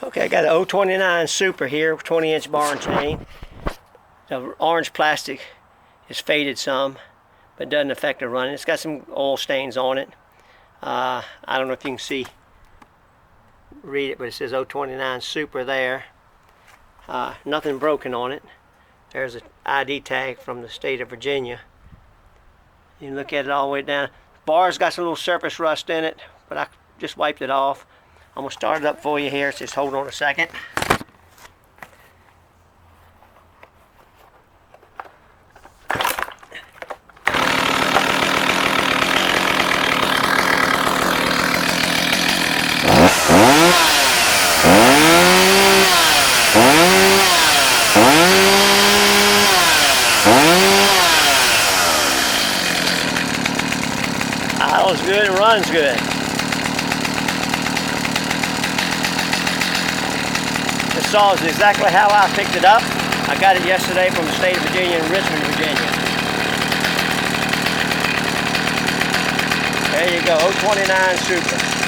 Okay, I got an 029 Super here, 20-inch bar and chain. The orange plastic is faded some, but doesn't affect the running. It's got some oil stains on it. I don't know if you can read it, but it says 029 Super there. Nothing broken on it. There's an ID tag from the state of Virginia. You can look at it all the way down. Bar's got some little surface rust in it, but I just wiped it off. I'm going to start it up for you here, so just hold on a second. Idle's good and runs good. This saw is exactly how I picked it up. I got it yesterday from the state of Virginia in Richmond, Virginia. There you go, 029 Super.